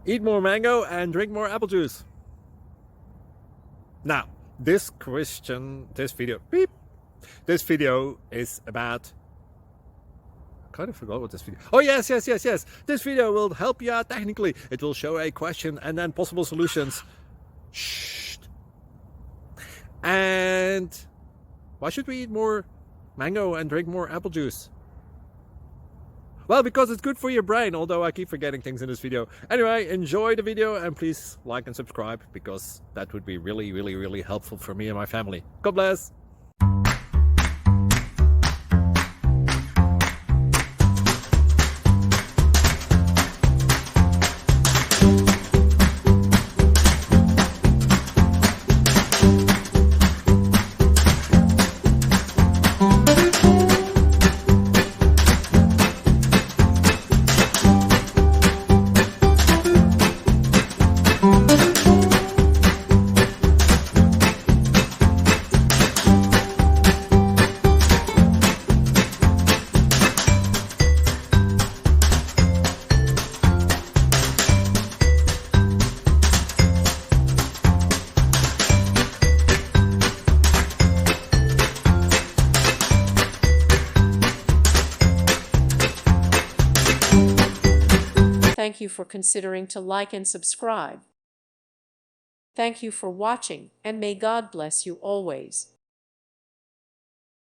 Eat more mango and drink more apple juice. Now, this video is about, I kind of forgot what this video. Oh, yes. This video will help you out technically. It will show a question and then possible solutions. Shh. And why should we eat more mango and drink more apple juice? Well, because it's good for your brain, although I keep forgetting things in this video. Anyway, enjoy the video and please like and subscribe, because that would be really helpful for me and my family. God bless! Thank you for considering to like and subscribe. Thank you for watching, and may God bless you always.